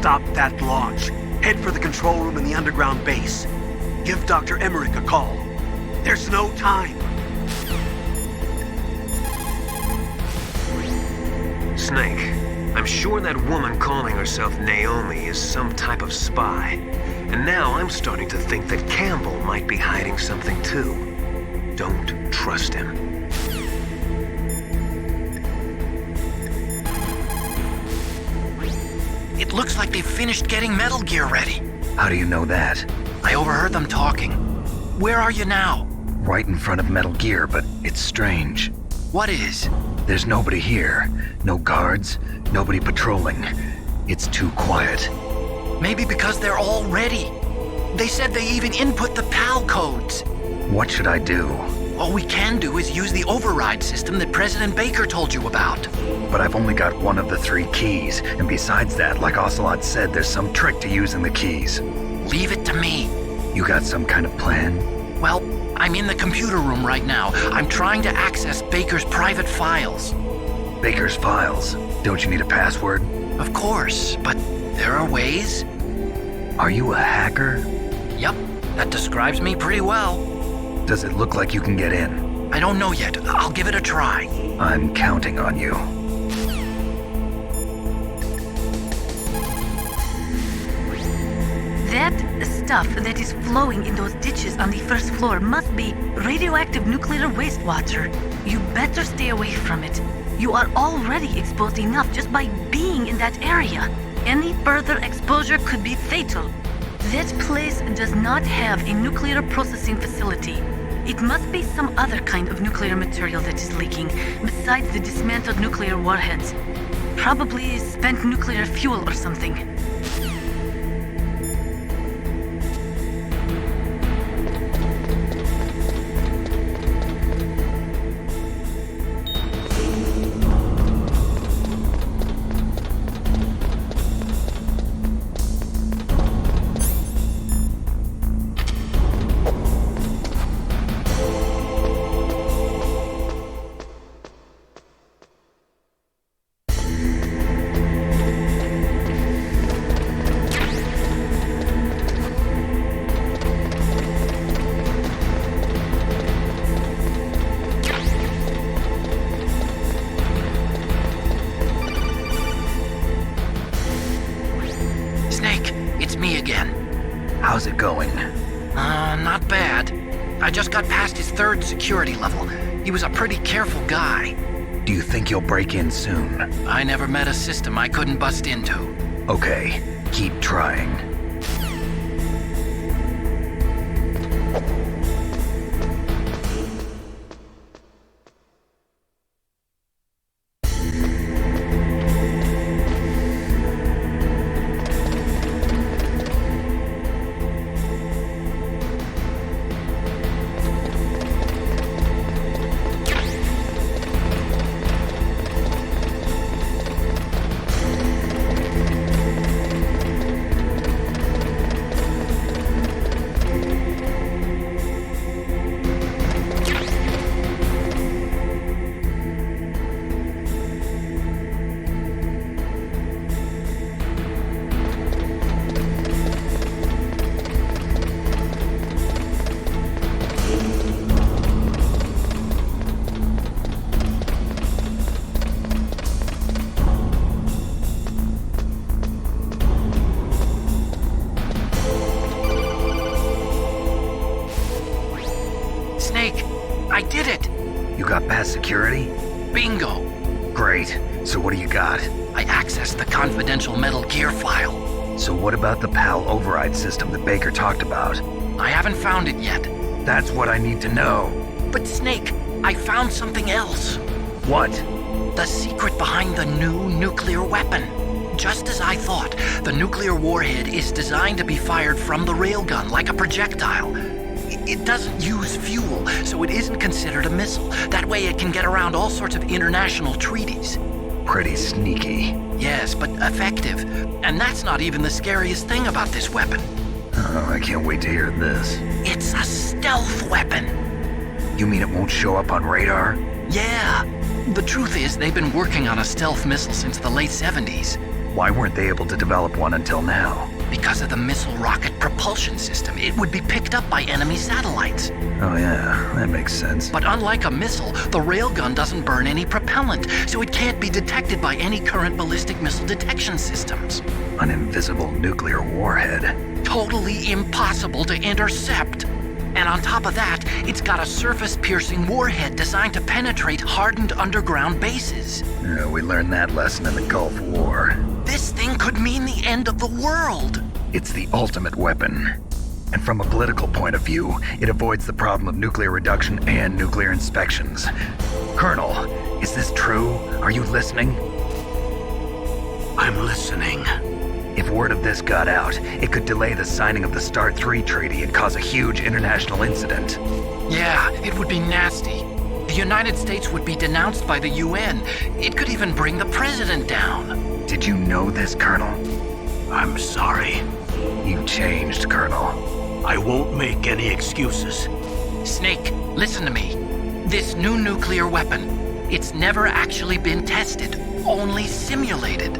stop that launch. Head for the control room in the underground base. Give Dr. Emmerich a call. There's no time. Snake, I'm sure that woman calling herself Naomi is some type of spy. And now I'm starting to think that Campbell might be hiding something too. Don't trust him. It looks like they've finished getting Metal Gear ready. How do you know that? I overheard them talking. Where are you now? Right in front of Metal Gear, but it's strange. What is? There's nobody here. No guards, nobody patrolling. It's too quiet. Maybe because they're all ready. They said they even input the PAL codes. What should I do? All we can do is use the override system that President Baker told you about. But I've only got one of the 3 keys, and besides that, like Ocelot said, there's some trick to using the keys. Leave it to me. You got some kind of plan? Well, I'm in the computer room right now. I'm trying to access Baker's private files. Baker's files? Don't you need a password? Of course, but there are ways. Are you a hacker? Yep, that describes me pretty well. Does it look like you can get in? I don't know yet. I'll give it a try. I'm counting on you. That stuff that is flowing in those ditches on the first floor must be radioactive nuclear wastewater. You better stay away from it. You are already exposed enough just by being in that area. Any further exposure could be fatal. That place does not have a nuclear processing facility. It must be some other kind of nuclear material that is leaking, besides the dismantled nuclear warheads. Probably spent nuclear fuel or something. How's it going? Not bad. I just got past his 3rd security level. He was a pretty careful guy. Do you think you'll break in soon? I never met a system I couldn't bust into. Okay, keep trying. I did it! You got past security? Bingo! Great. So what do you got? I accessed the confidential Metal Gear file. So what about the PAL override system that Baker talked about? I haven't found it yet. That's what I need to know. But Snake, I found something else. What? The secret behind the new nuclear weapon. Just as I thought, the nuclear warhead is designed to be fired from the railgun like a projectile. It doesn't use fuel, so it isn't considered a missile. That way it can get around all sorts of international treaties. Pretty sneaky. Yes, but effective. And that's not even the scariest thing about this weapon. Oh, I can't wait to hear this. It's a stealth weapon. You mean it won't show up on radar? Yeah. The truth is, they've been working on a stealth missile since the late 70s. Why weren't they able to develop one until now? Because of the missile rocket propulsion system, it would be picked up by enemy satellites. Oh yeah, that makes sense. But unlike a missile, the railgun doesn't burn any propellant, so it can't be detected by any current ballistic missile detection systems. An invisible nuclear warhead. Totally impossible to intercept. And on top of that, it's got a surface-piercing warhead designed to penetrate hardened underground bases. We learned that lesson in the Gulf War. This thing could mean the end of the world. It's the ultimate weapon. And from a political point of view, it avoids the problem of nuclear reduction and nuclear inspections. Colonel, is this true? Are you listening? I'm listening. If word of this got out, it could delay the signing of the START 3 treaty and cause a huge international incident. Yeah, it would be nasty. The United States would be denounced by the UN. It could even bring the president down. Did you know this, Colonel? I'm sorry. You changed, Colonel. I won't make any excuses. Snake, listen to me. This new nuclear weapon, it's never actually been tested, only simulated.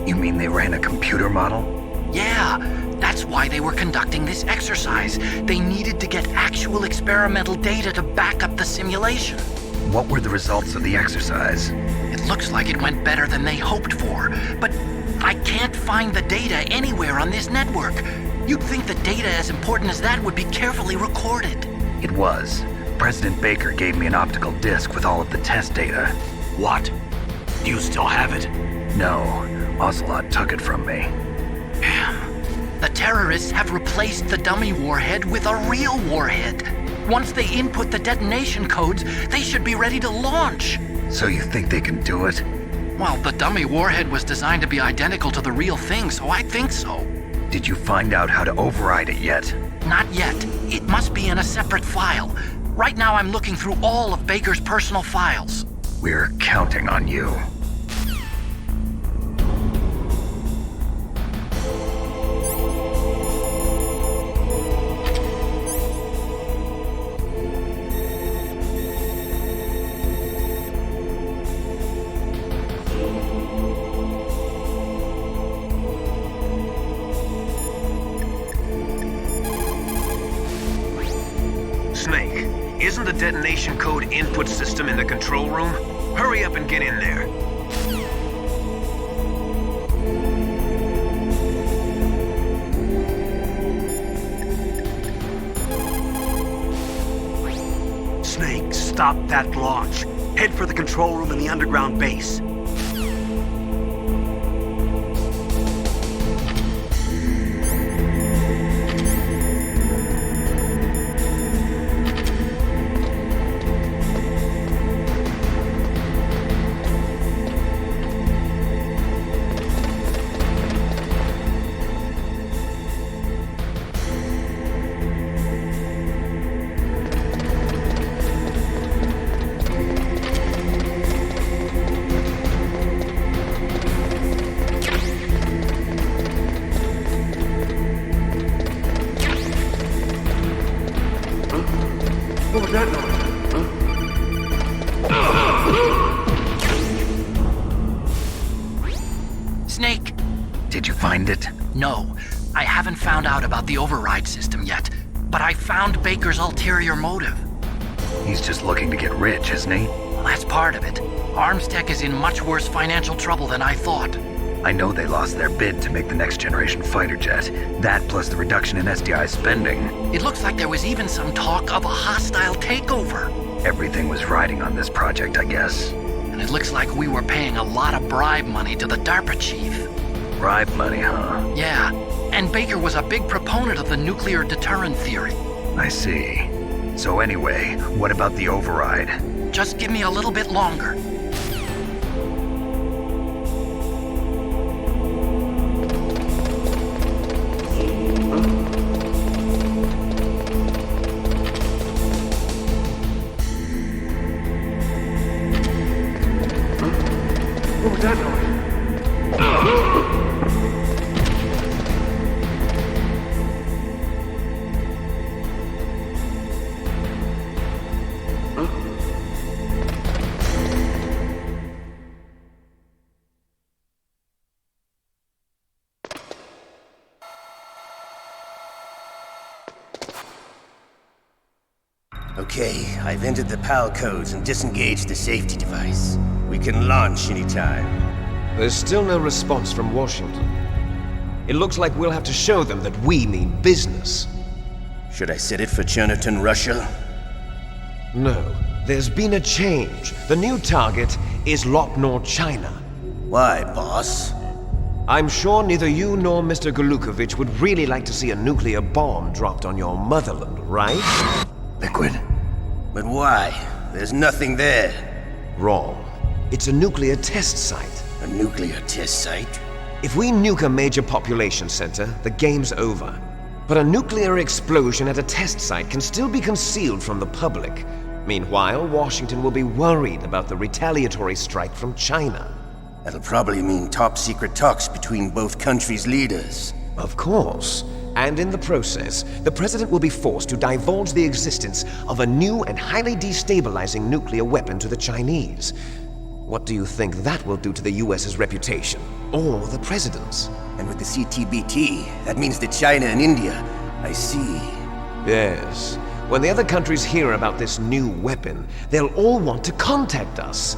You mean they ran a computer model? Yeah, that's why they were conducting this exercise. They needed to get actual experimental data to back up the simulation. What were the results of the exercise? It looks like it went better than they hoped for, but I can't find the data anywhere on this network. You'd think the data as important as that would be carefully recorded. It was. President Baker gave me an optical disc with all of the test data. What? Do you still have it? No, Ocelt took it from me. Damn. The terrorists have replaced the dummy warhead with a real warhead. Once they input the detonation codes, they should be ready to launch. So you think they can do it? Well, the dummy warhead was designed to be identical to the real thing, so I think so. Did you find out how to override it yet? Not yet. It must be in a separate file. Right now I'm looking through all of Baker's personal files. We're counting on you. Snake, isn't the detonation code input system in the control room? Hurry up and get in there. Snake, stop that launch. Head for the control room in the underground base. What was that noise? Snake! Did you find it? No, I haven't found out about the override system yet, but I found Baker's ulterior motive. He's just looking to get rich, isn't he? Well, that's part of it. Armstech is in much worse financial trouble than I thought. I know they lost their bid to make the next generation fighter jet. That plus the reduction in SDI spending. It looks like there was even some talk of a hostile takeover. Everything was riding on this project, I guess. And it looks like we were paying a lot of bribe money to the DARPA chief. Bribe money, huh? Yeah, and Baker was a big proponent of the nuclear deterrent theory. I see. So anyway, what about the override? Just give me a little bit longer. What was that noise? Okay, I've entered the PAL codes and disengaged the safety device. We can launch anytime. There's still no response from Washington. It looks like we'll have to show them that we mean business. Should I set it for Cherniton, Russia? No, there's been a change. The new target is Lopnor, China. Why, boss? I'm sure neither you nor Mr. Golukovich would really like to see a nuclear bomb dropped on your motherland, right? Liquid. But why? There's nothing there. Wrong. It's a nuclear test site. A nuclear test site? If we nuke a major population center, the game's over. But a nuclear explosion at a test site can still be concealed from the public. Meanwhile, Washington will be worried about the retaliatory strike from China. That'll probably mean top-secret talks between both countries' leaders. Of course. And in the process, the president will be forced to divulge the existence of a new and highly destabilizing nuclear weapon to the Chinese. What do you think that will do to the US's reputation? Or the president's? And with the CTBT, that means that China and India. I see. Yes. When the other countries hear about this new weapon, they'll all want to contact us.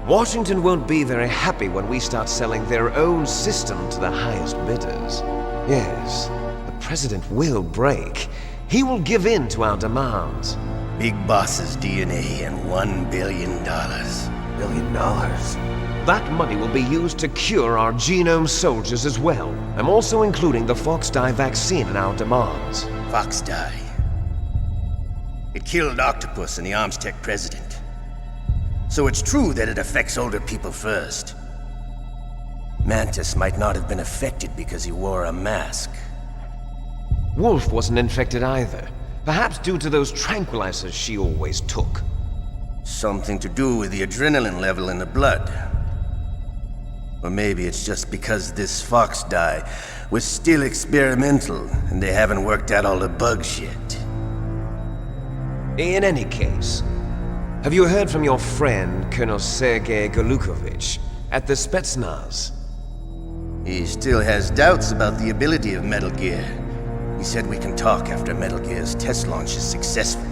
Washington won't be very happy when we start selling their own system to the highest bidders. Yes, the president will break. He will give in to our demands. Big Boss's DNA and $1 billion. $1 billion? That money will be used to cure our genome soldiers as well. I'm also including the FoxDie vaccine in our demands. FoxDie. It killed Octopus and the Armstech president. So it's true that it affects older people first. Mantis might not have been affected because he wore a mask. Wolf wasn't infected either. Perhaps due to those tranquilizers she always took. Something to do with the adrenaline level in the blood. Or maybe it's just because this FoxDie was still experimental and they haven't worked out all the bugs yet. In any case, have you heard from your friend, Colonel Sergei Golukovich, at the Spetsnaz? He still has doubts about the ability of Metal Gear. He said we can talk after Metal Gear's test launch is successful.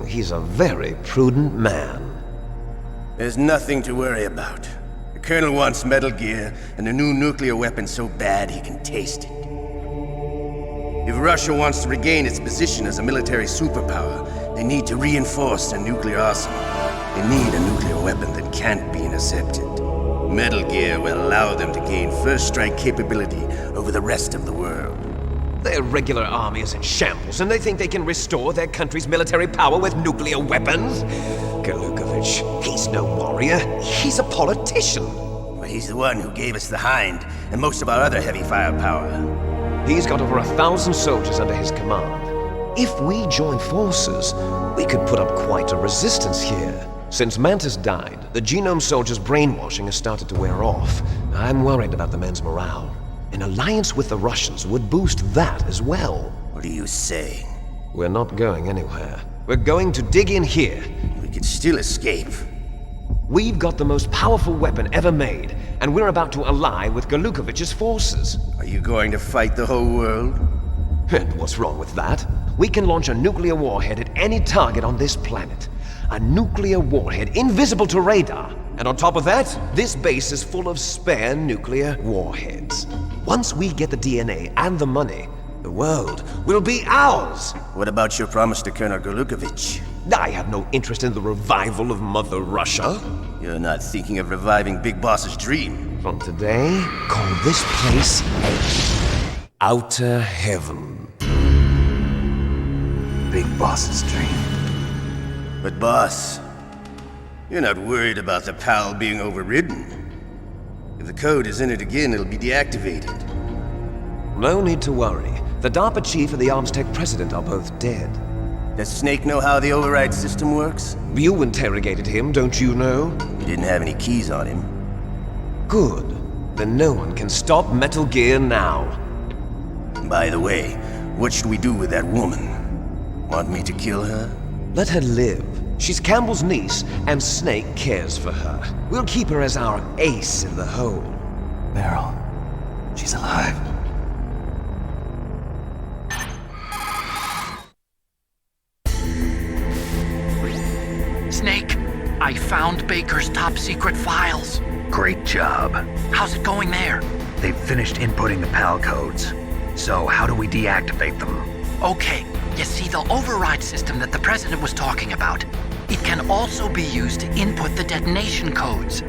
He's a very prudent man. There's nothing to worry about. The Colonel wants Metal Gear and a new nuclear weapon so bad he can taste it. If Russia wants to regain its position as a military superpower, they need to reinforce their nuclear arsenal. They need a nuclear weapon that can't be intercepted. Metal Gear will allow them to gain first strike capability over the rest of the world. Their regular army is in shambles, and they think they can restore their country's military power with nuclear weapons? Golukovich, he's no warrior. He's a politician. But he's the one who gave us the Hind and most of our other heavy firepower. He's got over 1,000 soldiers under his command. If we join forces, we could put up quite a resistance here. Since Mantis died, the genome soldiers' brainwashing has started to wear off. I'm worried about the men's morale. An alliance with the Russians would boost that as well. What are you saying? We're not going anywhere. We're going to dig in here. We could still escape. We've got the most powerful weapon ever made, and we're about to ally with Golukovich's forces. Are you going to fight the whole world? And what's wrong with that? We can launch a nuclear warhead at any target on this planet. A nuclear warhead invisible to radar. And on top of that, this base is full of spare nuclear warheads. Once we get the DNA and the money, the world will be ours! What about your promise to Colonel Golukovich? I have no interest in the revival of Mother Russia. You're not thinking of reviving Big Boss's dream. From today, call this place Outer Heaven. Big Boss's dream. But boss, you're not worried about the PAL being overridden. If the code is in it again, it'll be deactivated. No need to worry. The DARPA chief and the Armstech president are both dead. Does Snake know how the override system works? You interrogated him, don't you know? He didn't have any keys on him. Good. Then no one can stop Metal Gear now. By the way, what should we do with that woman? Want me to kill her? Let her live. She's Campbell's niece, and Snake cares for her. We'll keep her as our ace in the hole. Meryl, she's alive. found Baker's top-secret files. Great job. How's it going there? They've finished inputting the PAL codes. So how do we deactivate them? Okay, you see the override system that the President was talking about? It can also be used to input the detonation codes.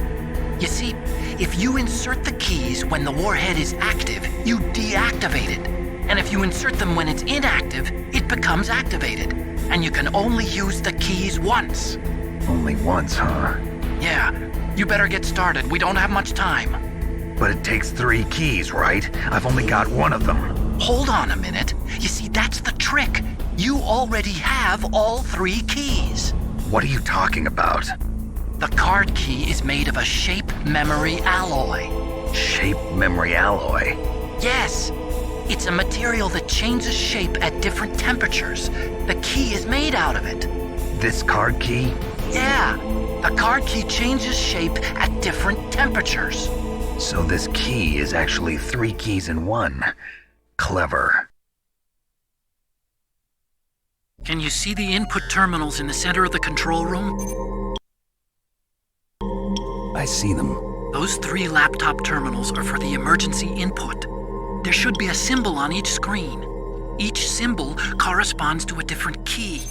You see, if you insert the keys when the warhead is active, you deactivate it. And if you insert them when it's inactive, it becomes activated. And you can only use the keys once. Only once, huh? Yeah, you better get started. We don't have much time. But it takes 3 keys, right? I've only got 1 of them. Hold on a minute. You see, that's the trick. You already have all 3 keys. What are you talking about? The card key is made of a shape memory alloy. Shape memory alloy? Yes. It's a material that changes shape at different temperatures. The key is made out of it. This card key? Yeah. The card key changes shape at different temperatures. So this key is actually 3 keys in 1. Clever. Can you see the input terminals in the center of the control room? I see them. Those 3 laptop terminals are for the emergency input. There should be a symbol on each screen. Each symbol corresponds to a different key.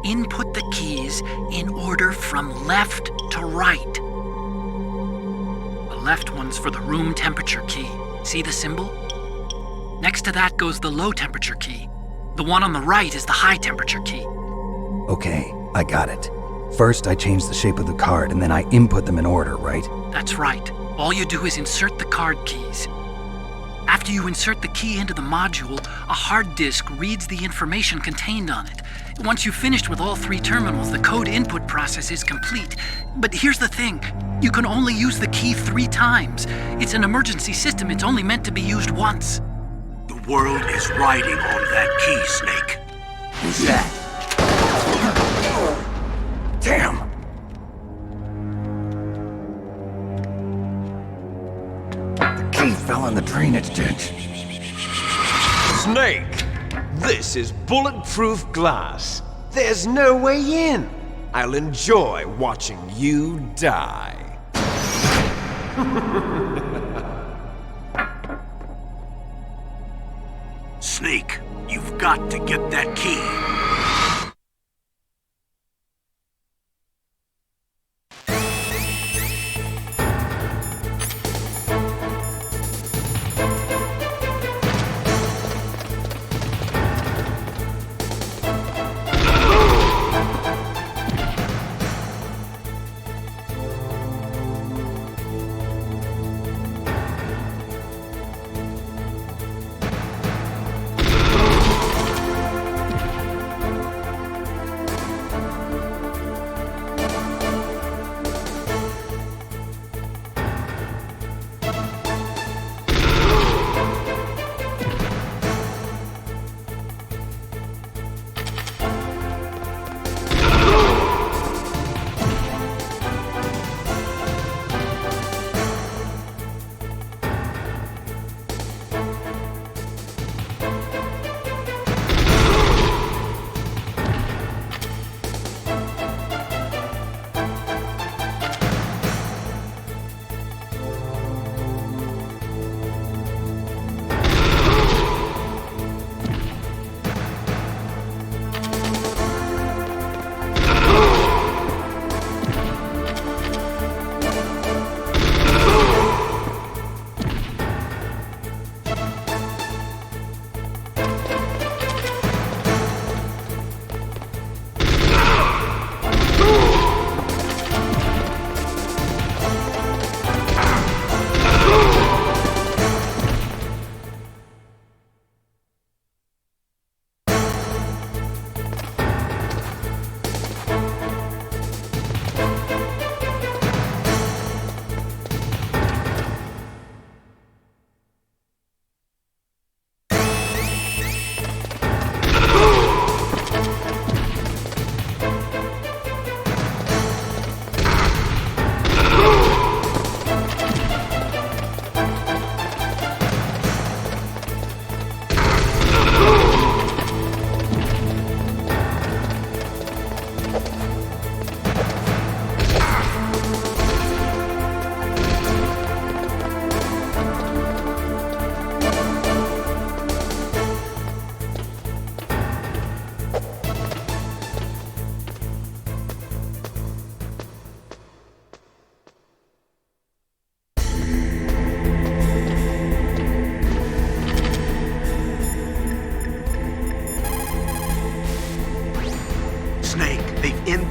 Input the keys in order from left to right. The left one's for the room temperature key. See the symbol? Next to that goes the low temperature key. The one on the right is the high temperature key. Okay, I got it. First, I change the shape of the card, and then I input them in order, right? That's right. All you do is insert the card keys. After you insert the key into the module, a hard disk reads the information contained on it. Once you've finished with all 3 terminals, the code input process is complete. But here's the thing. You can only use the key 3 times. It's an emergency system. It's only meant to be used once. The world is riding on that key, Snake. Who's that? Damn! The key fell in the drainage ditch. Snake! This is bulletproof glass. There's no way in. I'll enjoy watching you die. Snake, you've got to get that key.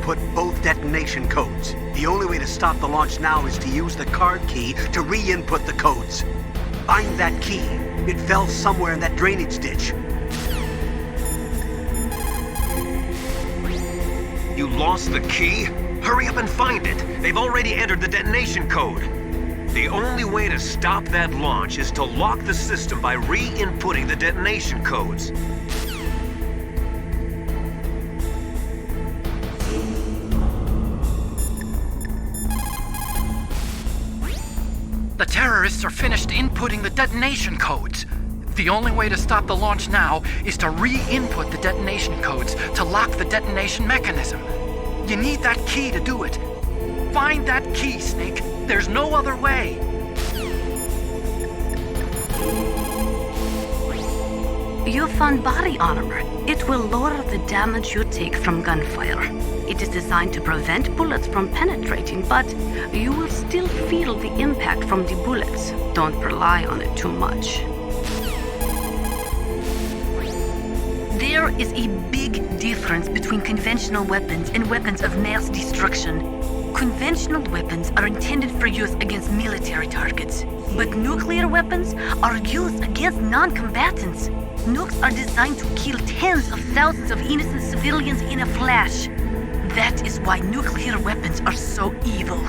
re-input both detonation codes. The only way to stop the launch now is to use the card key to re-input the codes. Find that key. It fell somewhere in that drainage ditch. You lost the key? Hurry up and find it. They've already entered the detonation code. The only way to stop that launch is to lock the system by re-inputting the detonation codes. The terrorists are finished inputting the detonation codes. The only way to stop the launch now is to re-input the detonation codes to lock the detonation mechanism. You need that key to do it. Find that key, Snake. There's no other way. You found body armor. It will lower the damage you take from gunfire. It is designed to prevent bullets from penetrating, but you will still feel the impact from the bullets. Don't rely on it too much. There is a big difference between conventional weapons and weapons of mass destruction. Conventional weapons are intended for use against military targets, but nuclear weapons are used against non-combatants. Nukes are designed to kill tens of thousands of innocent civilians in a flash. That is why nuclear weapons are so evil.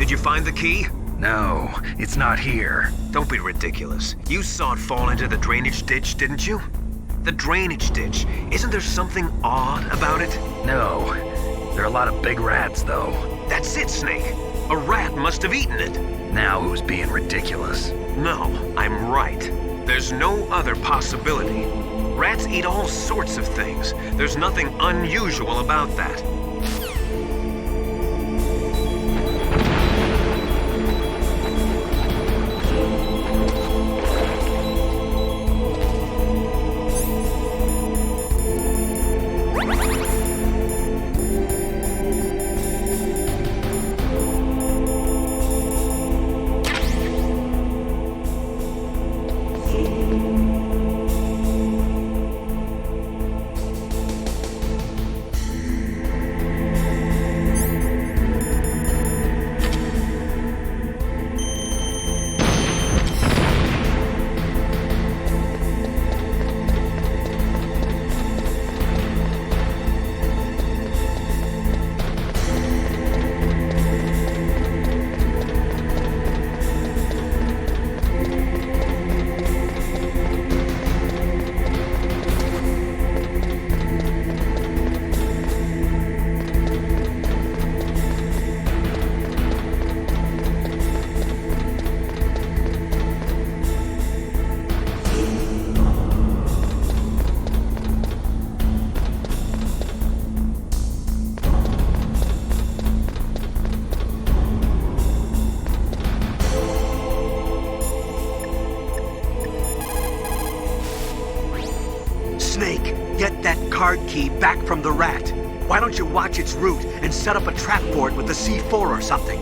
Did you find the key? No, it's not here. Don't be ridiculous. You saw it fall into the drainage ditch, didn't you? The drainage ditch. Isn't there something odd about it? No. There are a lot of big rats, though. That's it, Snake. A rat must have eaten it. Now who's being ridiculous? No, I'm right. There's no other possibility. Rats eat all sorts of things. There's nothing unusual about that. Snake, get that card key back from the rat. Why don't you watch its route and set up a trap for it with the C4 or something?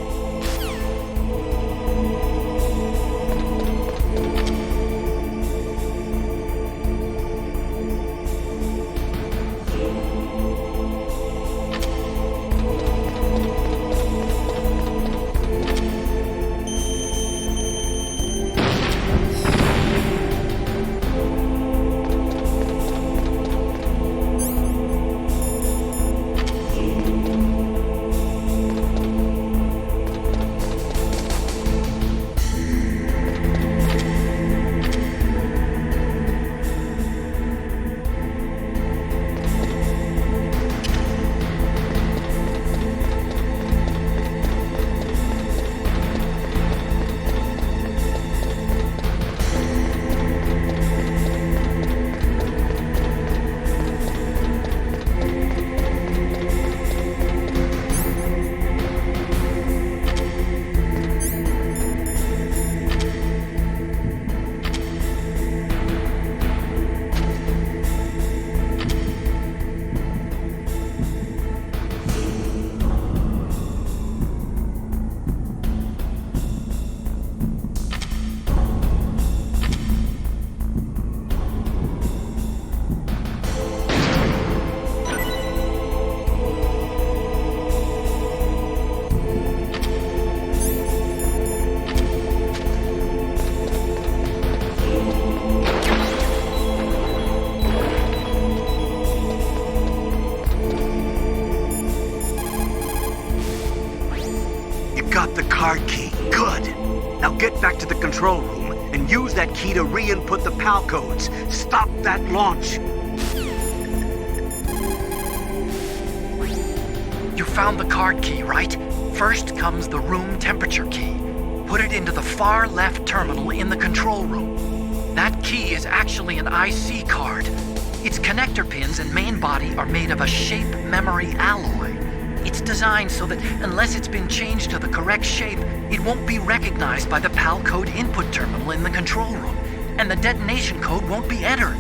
back to the control room and use that key to re-input the PAL codes. Stop that launch! You found the card key, right? First comes the room temperature key. Put it into the far left terminal in the control room. That key is actually an IC card. Its connector pins and main body are made of a shape memory alloy. It's designed so that unless it's been changed to the correct shape, it won't be recognized by the PAL code input terminal in the control room, and the detonation code won't be entered.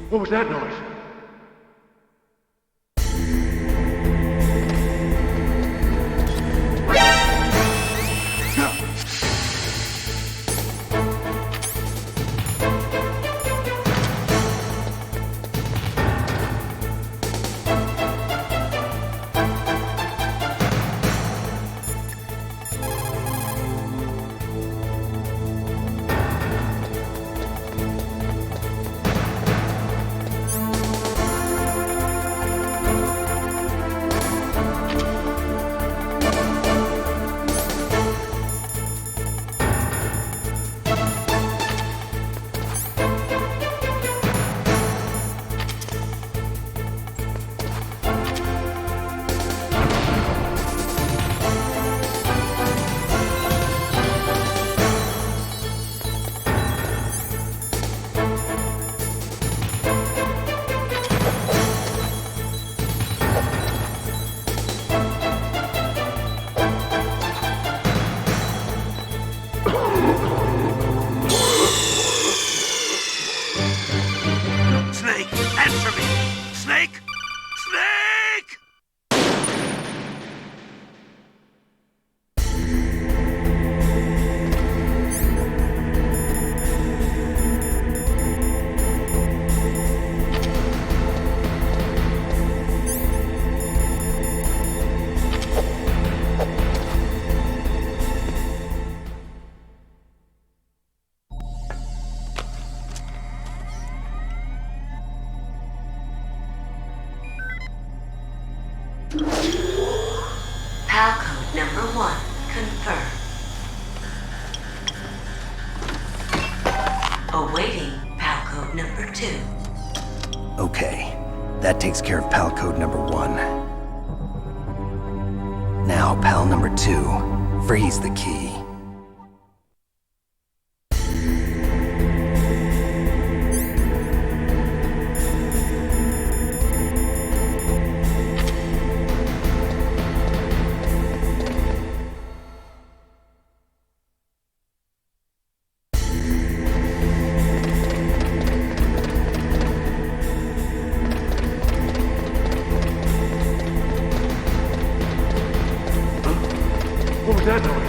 What was that noise? PAL code number 1 confirmed. Awaiting PAL code number 2. Okay, that takes care of PAL code number 1. Now, PAL number 2, freeze the key. What was that noise?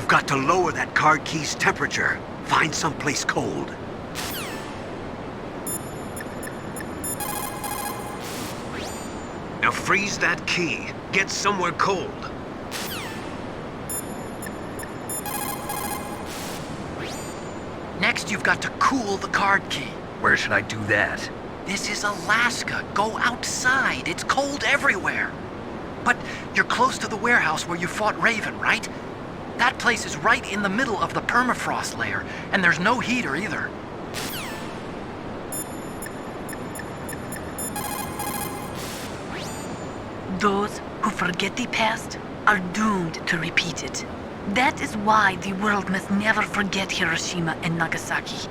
You've got to lower that card key's temperature. Find someplace cold. Now freeze that key. Get somewhere cold. Next, you've got to cool the card key. Where should I do that? This is Alaska. Go outside. It's cold everywhere. But you're close to the warehouse where you fought Raven, right? That place is right in the middle of the permafrost layer, and there's no heater either. Those who forget the past are doomed to repeat it. That is why the world must never forget Hiroshima and Nagasaki.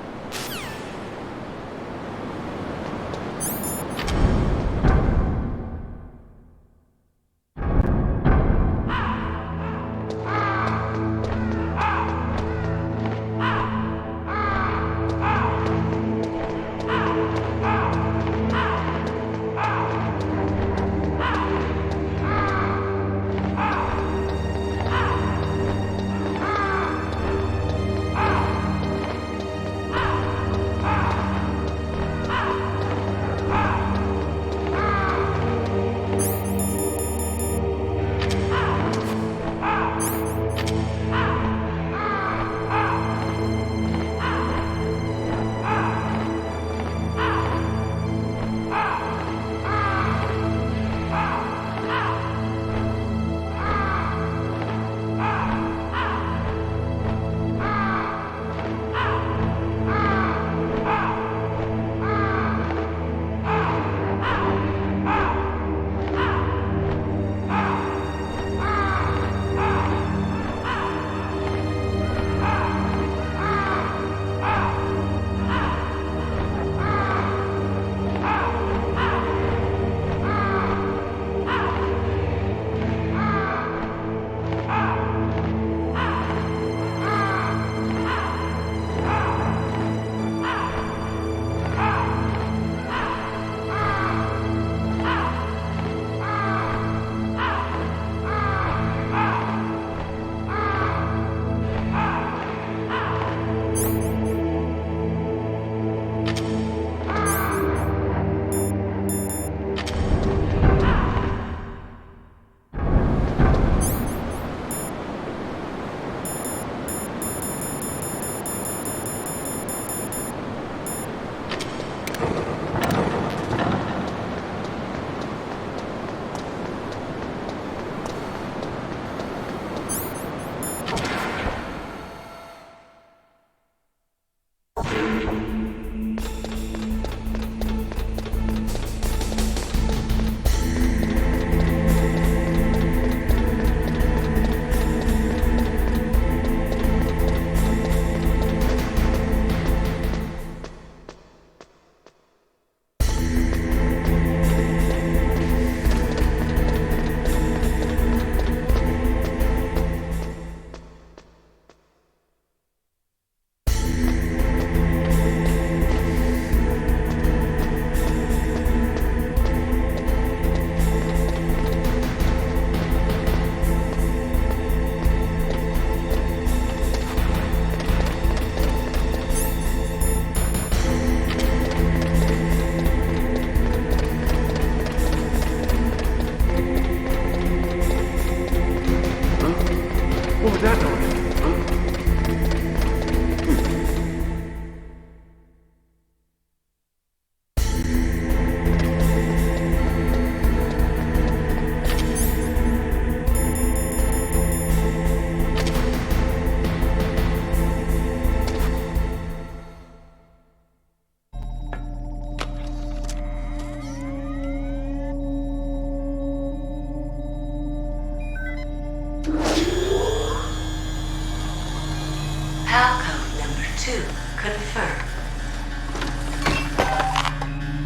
Confirmed.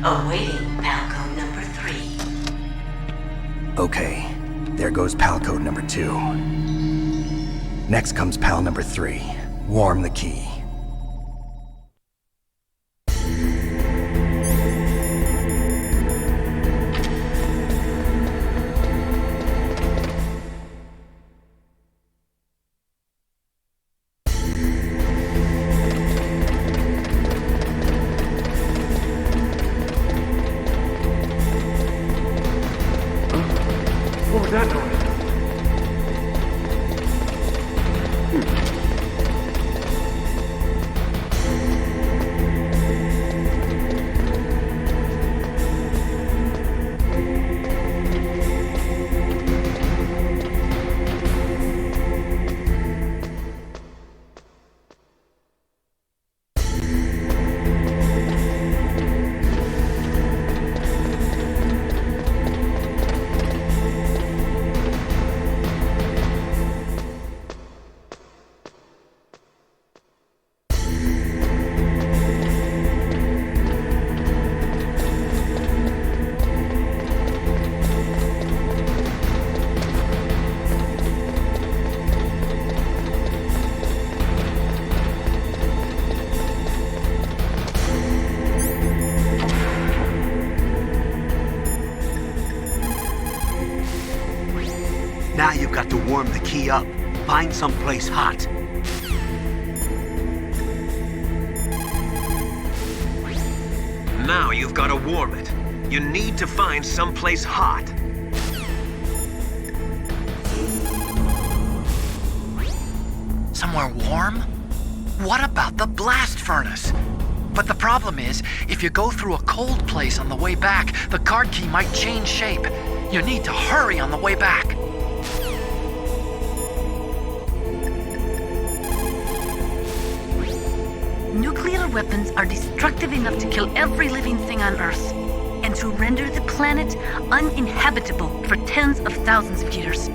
Awaiting PAL code number 3. Okay, there goes PAL code number 2. Next comes PAL number 3. Warm the key. key up. Find someplace hot. Now you've got to warm it. You need to find someplace hot. Somewhere warm? What about the blast furnace? But the problem is, if you go through a cold place on the way back, the card key might change shape. You need to hurry on the way back. Nuclear weapons are destructive enough to kill every living thing on Earth, and to render the planet uninhabitable for tens of thousands of years.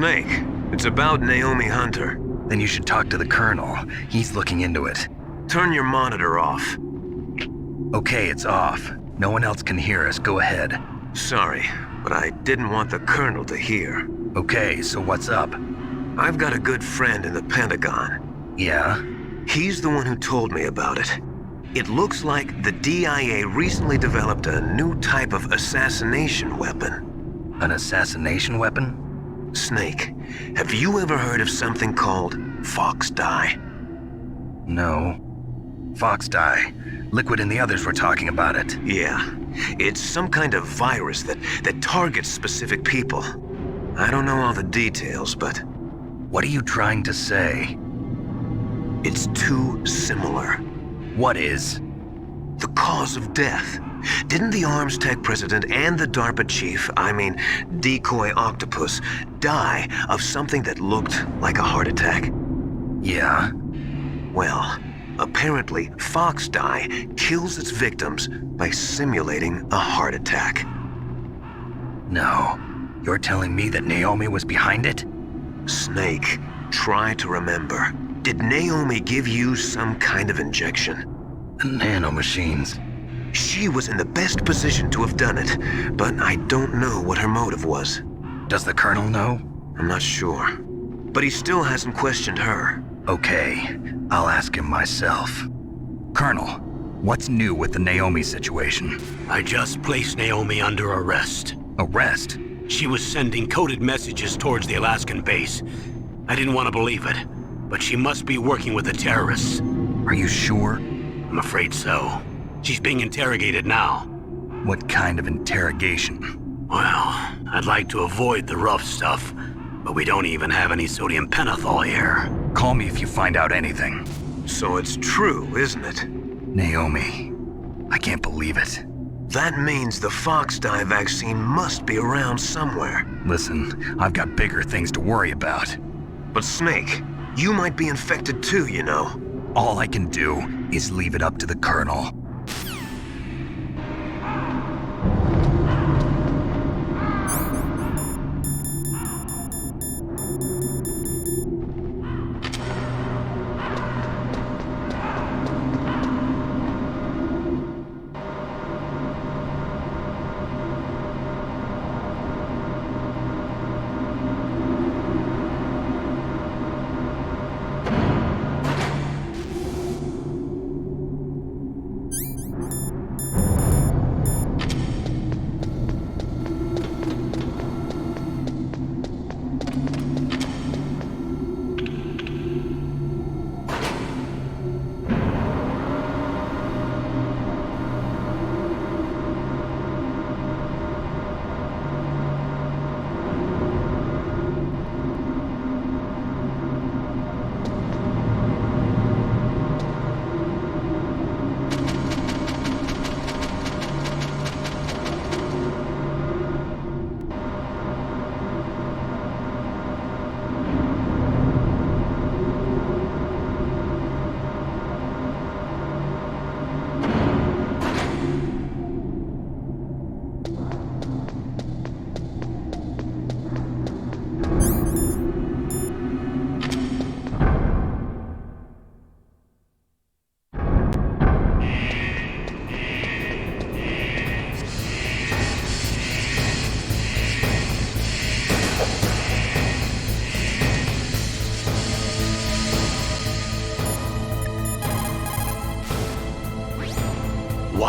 Snake, it's about Naomi Hunter. Then you should talk to the Colonel. He's looking into it. Turn your monitor off. Okay, it's off. No one else can hear us. Go ahead. Sorry, but I didn't want the Colonel to hear. Okay, so what's up? I've got a good friend in the Pentagon. Yeah? He's the one who told me about it. It looks like the DIA recently developed a new type of assassination weapon. An assassination weapon? Snake, have you ever heard of something called FoxDie? No. FoxDie. Liquid and the others were talking about it. Yeah. It's some kind of virus that targets specific people. I don't know all the details, but... What are you trying to say? It's too similar. What is? The cause of death. Didn't the Arms Tech president and the DARPA chief, Decoy Octopus, die of something that looked like a heart attack? Yeah? Well, apparently FoxDie kills its victims by simulating a heart attack. No. You're telling me that Naomi was behind it? Snake, try to remember. Did Naomi give you some kind of injection? Nanomachines. She was in the best position to have done it, but I don't know what her motive was. Does the Colonel know? I'm not sure. But he still hasn't questioned her. Okay, I'll ask him myself. Colonel, what's new with the Naomi situation? I just placed Naomi under arrest. Arrest? She was sending coded messages towards the Alaskan base. I didn't want to believe it, but she must be working with the terrorists. Are you sure? I'm afraid so. She's being interrogated now. What kind of interrogation? Well, I'd like to avoid the rough stuff, but we don't even have any sodium pentothal here. Call me if you find out anything. So it's true, isn't it? Naomi, I can't believe it. That means the FoxDie vaccine must be around somewhere. Listen, I've got bigger things to worry about. But Snake, you might be infected too, you know. All I can do is leave it up to the Colonel.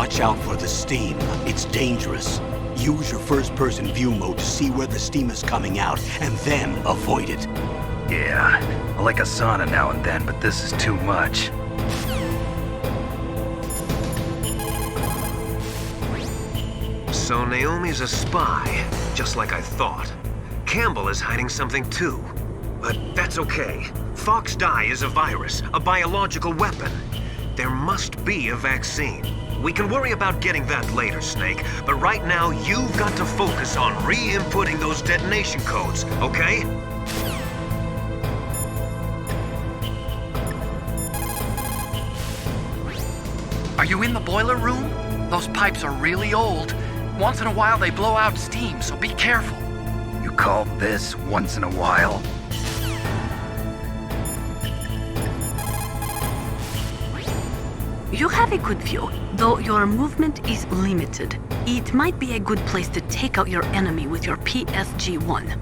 Watch out for the steam. It's dangerous. Use your first-person view mode to see where the steam is coming out, and then avoid it. Yeah, I like a sauna now and then, but this is too much. So Naomi's a spy, just like I thought. Campbell is hiding something too. But that's okay. FoxDie is a virus, a biological weapon. There must be a vaccine. We can worry about getting that later, Snake, but right now you've got to focus on re-inputting those detonation codes, okay? Are you in the boiler room? Those pipes are really old. Once in a while they blow out steam, so be careful. You call this once in a while? You have a good view, though your movement is limited. It might be a good place to take out your enemy with your PSG-1.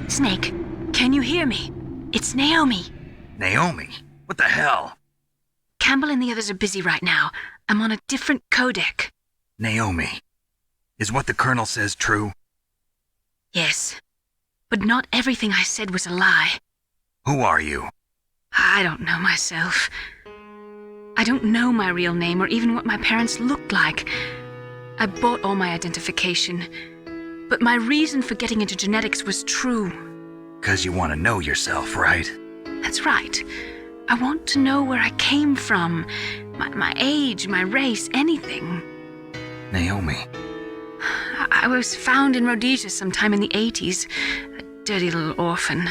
Snake, can you hear me? It's Naomi. Naomi? What the hell? Campbell and the others are busy right now. I'm on a different codec. Naomi, is what the Colonel says true? Yes, but not everything I said was a lie. Who are you? I don't know myself. I don't know my real name or even what my parents looked like. I bought all my identification. But my reason for getting into genetics was true. 'Cause you want to know yourself, right? That's right. I want to know where I came from. My age, my race, anything. Naomi. I was found in Rhodesia sometime in the 80s. A dirty little orphan.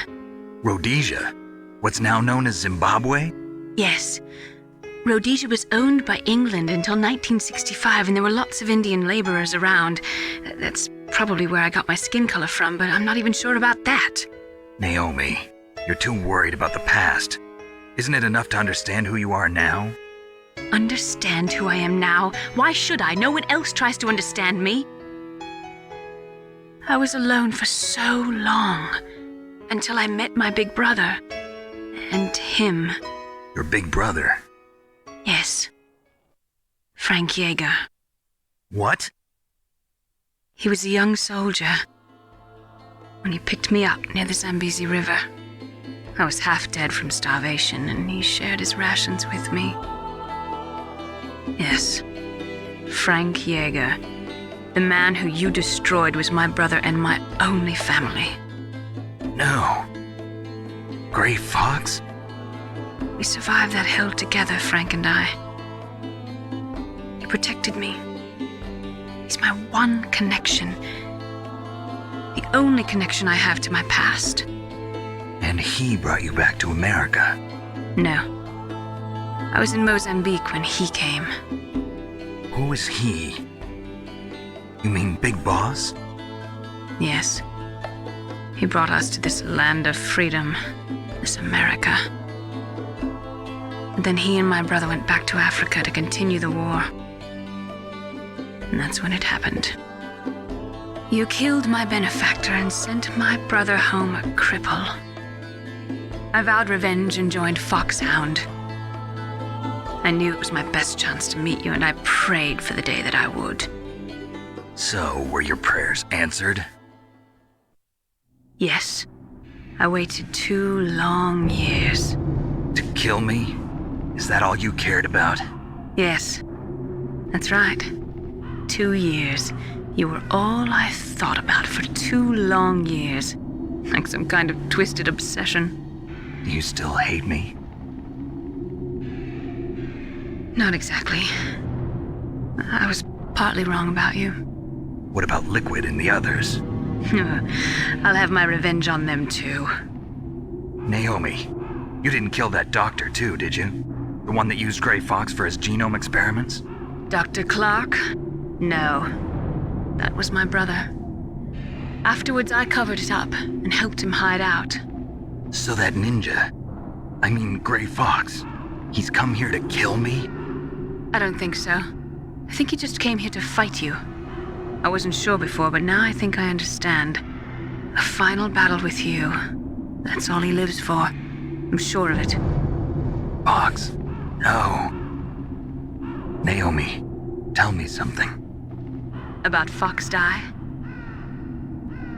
Rhodesia? What's now known as Zimbabwe? Yes. Rhodesia was owned by England until 1965, and there were lots of Indian laborers around. That's probably where I got my skin color from, but I'm not even sure about that. Naomi, you're too worried about the past. Isn't it enough to understand who you are now? Understand who I am now? Why should I? No one else tries to understand me. I was alone for so long, until I met my big brother. And him. Your big brother? Yes. Frank Yeager. What? He was a young soldier when he picked me up near the Zambezi River. I was half dead from starvation, and he shared his rations with me. Yes, Frank Yeager. The man who you destroyed was my brother and my only family. No. Gray Fox? We survived that hell together, Frank and I. He protected me. He's my one connection. The only connection I have to my past. And he brought you back to America? No. I was in Mozambique when he came. Who is he? You mean Big Boss? Yes. He brought us to this land of freedom, this America. And then he and my brother went back to Africa to continue the war. And that's when it happened. You killed my benefactor and sent my brother home a cripple. I vowed revenge and joined FOXHOUND. I knew it was my best chance to meet you, and I prayed for the day that I would. So, were your prayers answered? Yes. I waited 2 long years. To kill me? Is that all you cared about? Yes. That's right. 2 years. You were all I thought about for 2 long years. Like some kind of twisted obsession. Do you still hate me? Not exactly. I was partly wrong about you. What about Liquid and the others? I'll have my revenge on them too. Naomi, you didn't kill that doctor too, did you? The one that used Gray Fox for his genome experiments? Dr. Clark? No. That was my brother. Afterwards, I covered it up and helped him hide out. So that ninja, I mean Gray Fox, he's come here to kill me? I don't think so. I think he just came here to fight you. I wasn't sure before, but now I think I understand. A final battle with you. That's all he lives for. I'm sure of it. Fox, no. Naomi, tell me something. About FoxDie?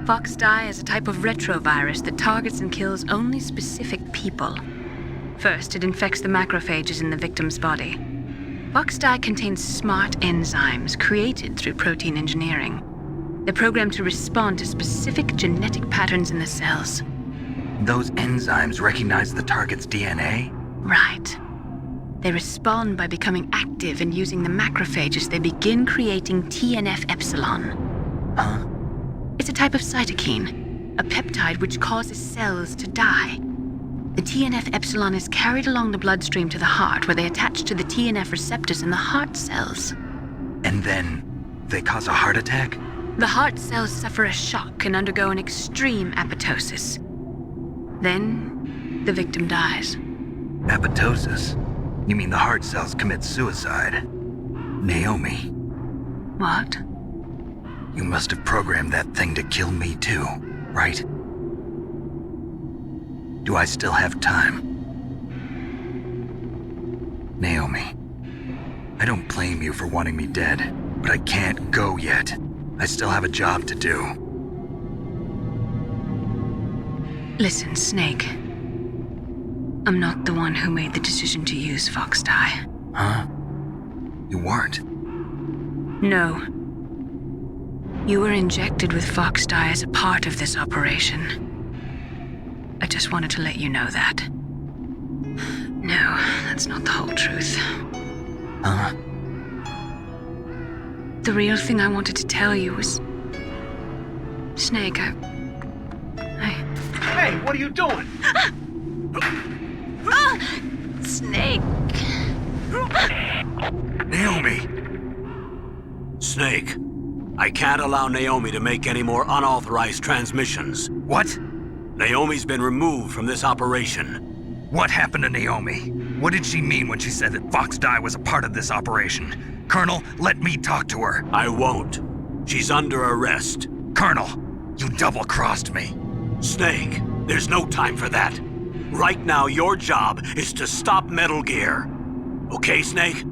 FoxDie is a type of retrovirus that targets and kills only specific people. First, it infects the macrophages in the victim's body. FoxDie contains smart enzymes created through protein engineering. They're programmed to respond to specific genetic patterns in the cells. Those enzymes recognize the target's DNA? Right. They respond by becoming active and using the macrophages. They begin creating TNF-epsilon. Huh? It's a type of cytokine, a peptide which causes cells to die. The TNF-epsilon is carried along the bloodstream to the heart, where they attach to the TNF receptors in the heart cells. And then they cause a heart attack? The heart cells suffer a shock and undergo an extreme apoptosis. Then, the victim dies. Apoptosis? You mean the heart cells commit suicide? Naomi. What? You must have programmed that thing to kill me too, right? Do I still have time? Naomi, I don't blame you for wanting me dead, but I can't go yet. I still have a job to do. Listen, Snake. I'm not the one who made the decision to use FoxDie. Huh? You weren't? No. You were injected with FoxDie as a part of this operation. I just wanted to let you know that. No, that's not the whole truth. Huh? The real thing I wanted to tell you was... Snake, I... Hey, what are you doing? Snake! Naomi! Snake, I can't allow Naomi to make any more unauthorized transmissions. What? Naomi's been removed from this operation. What happened to Naomi? What did she mean when she said that FoxDie was a part of this operation? Colonel, let me talk to her. I won't. She's under arrest. Colonel, you double-crossed me. Snake, there's no time for that. Right now, your job is to stop Metal Gear. Okay, Snake?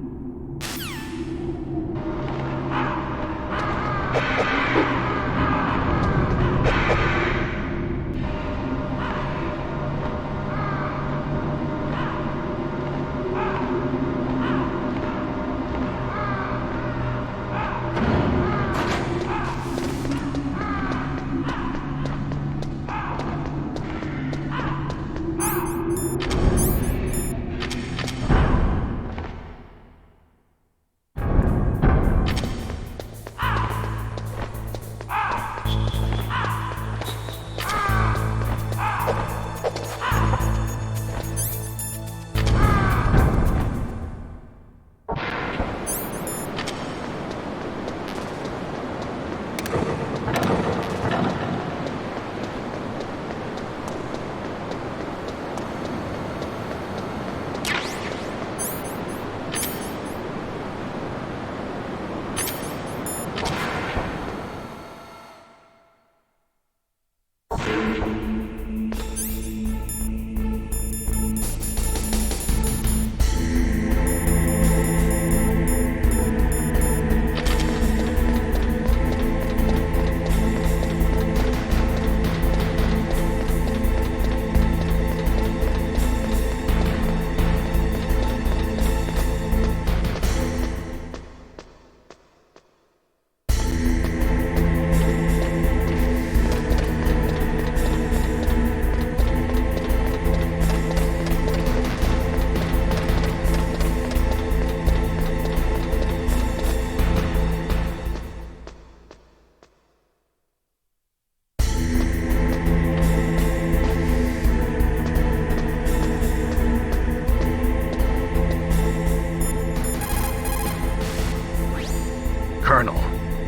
Colonel,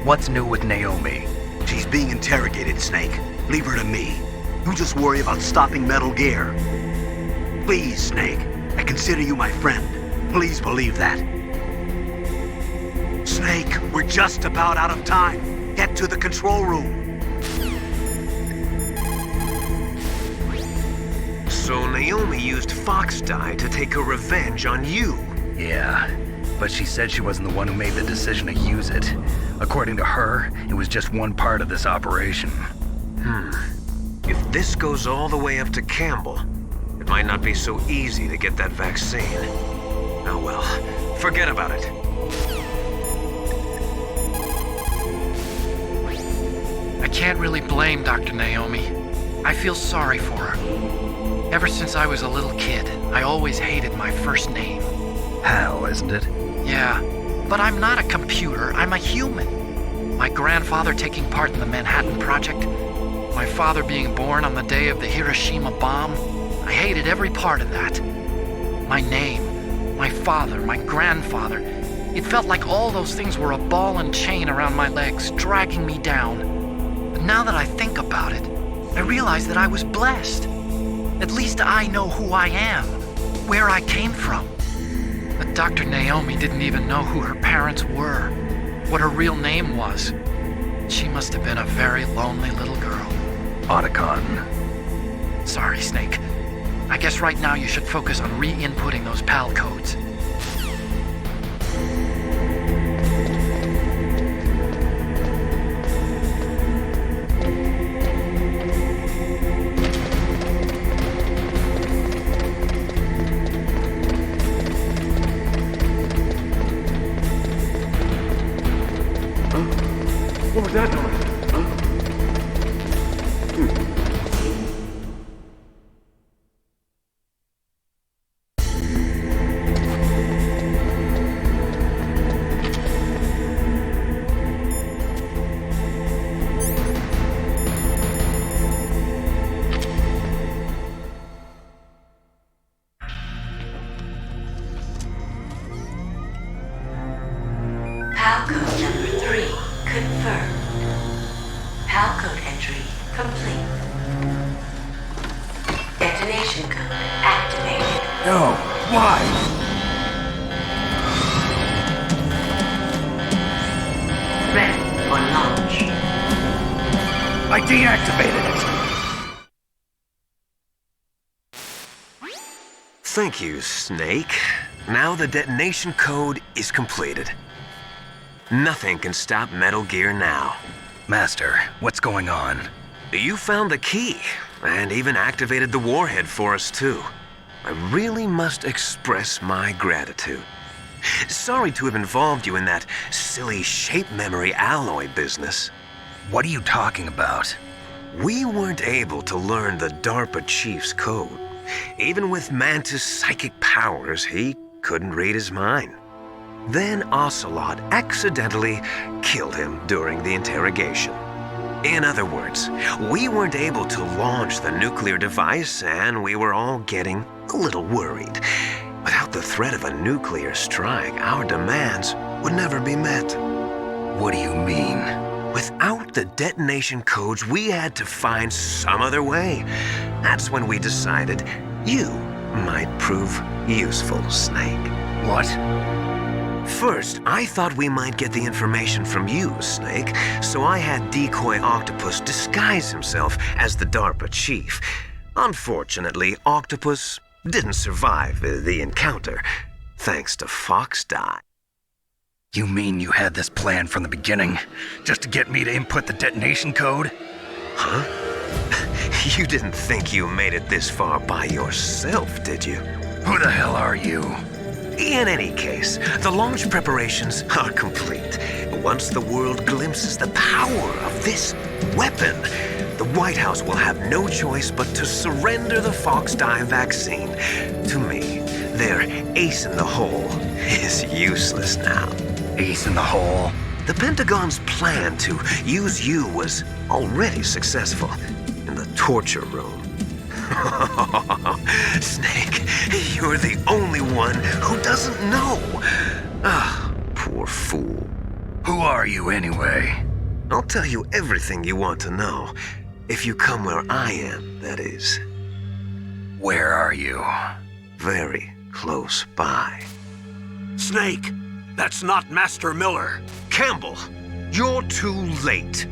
what's new with Naomi? She's being interrogated, Snake. Leave her to me. You just worry about stopping Metal Gear. Please, Snake. I consider you my friend. Please believe that. Snake, we're just about out of time. Get to the control room. So Naomi used FoxDie to take her revenge on you. Yeah, but she said she wasn't the one who made the decision to use it. According to her, it was just one part of this operation. If this goes all the way up to Campbell, it might not be so easy to get that vaccine. Oh well, forget about it. I can't really blame Dr. Naomi. I feel sorry for her. Ever since I was a little kid, I always hated my first name. Hal, isn't it? Yeah, but I'm not a computer, I'm a human. My grandfather taking part in the Manhattan Project, my father being born on the day of the Hiroshima bomb, I hated every part of that. My name, my father, my grandfather, it felt like all those things were a ball and chain around my legs, dragging me down. But now that I think about it, I realize that I was blessed. At least I know who I am, where I came from. But Dr. Naomi didn't even know who her parents were, what her real name was. She must have been a very lonely little girl. Otacon. Sorry, Snake. I guess right now you should focus on re-inputting those PAL codes. What was that noise? PAL code number 3 confirmed. PAL code entry complete. Detonation code activated. No, why? Ready for launch. I deactivated it. Thank you, Snake. Now the detonation code is completed. Nothing can stop Metal Gear now. Master, what's going on? You found the key, and even activated the warhead for us, too. I really must express my gratitude. Sorry to have involved you in that silly shape memory alloy business. What are you talking about? We weren't able to learn the DARPA chief's code. Even with Mantis' psychic powers, he couldn't read his mind. Then Ocelt accidentally killed him during the interrogation. In other words, we weren't able to launch the nuclear device, and we were all getting a little worried. Without the threat of a nuclear strike, our demands would never be met. What do you mean? Without the detonation codes, we had to find some other way. That's when we decided you might prove useful, Snake. What? First, I thought we might get the information from you, Snake, so I had Decoy Octopus disguise himself as the DARPA chief. Unfortunately, Octopus didn't survive the encounter, thanks to FoxDie. You mean you had this plan from the beginning, just to get me to input the detonation code? Huh? You didn't think you made it this far by yourself, did you? Who the hell are you? In any case, the launch preparations are complete. Once the world glimpses the power of this weapon, the White House will have no choice but to surrender the FoxDie vaccine to me. Their ace in the hole is useless now. Ace in the hole? The Pentagon's plan to use you was already successful in the torture room. Snake, you're the only one who doesn't know. Ah, poor fool. Who are you anyway? I'll tell you everything you want to know. If you come where I am, that is. Where are you? Very close by. Snake, that's not Master Miller. Campbell, you're too late.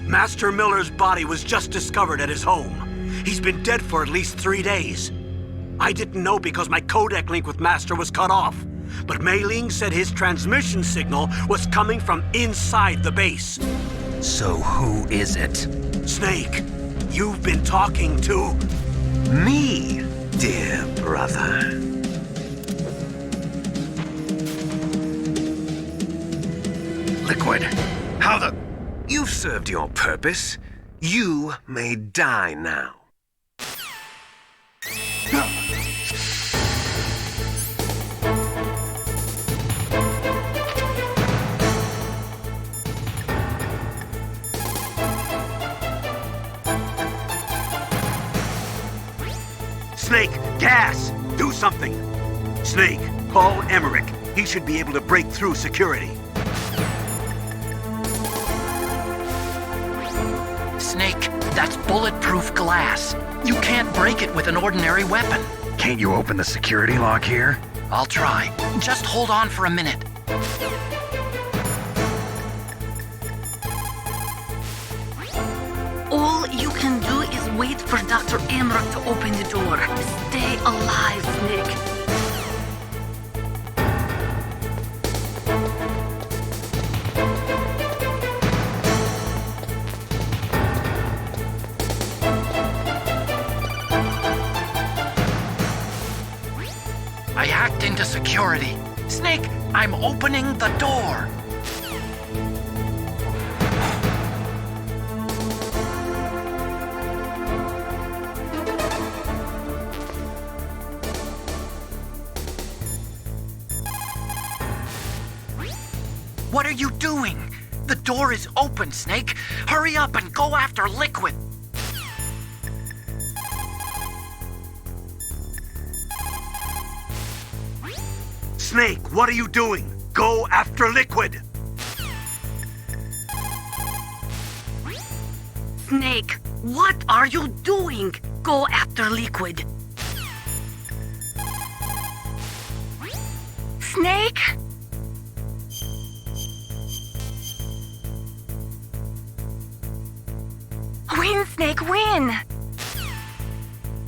Master Miller's body was just discovered at his home. He's been dead for at least 3 days. I didn't know because my Codec link with Master was cut off. But Mei Ling said his transmission signal was coming from inside the base. So who is it? Snake, you've been talking to... me, dear brother. Liquid, how the... You've served your purpose. You may die now. Snake, gas! Do something! Snake, call Emmerich. He should be able to break through security. Snake, that's bulletproof glass. You can't break it with an ordinary weapon. Can't you open the security lock here? I'll try. Just hold on for a minute. All you can do is wait for Dr. Emmerich to open the door. Stay alive, Snake. I hacked into security. Snake, I'm opening the door. What are you doing? The door is open, Snake. Hurry up and go after Liquid. Snake, what are you doing? Go after Liquid! Snake, what are you doing? Go after Liquid. Snake? Win, Snake, win!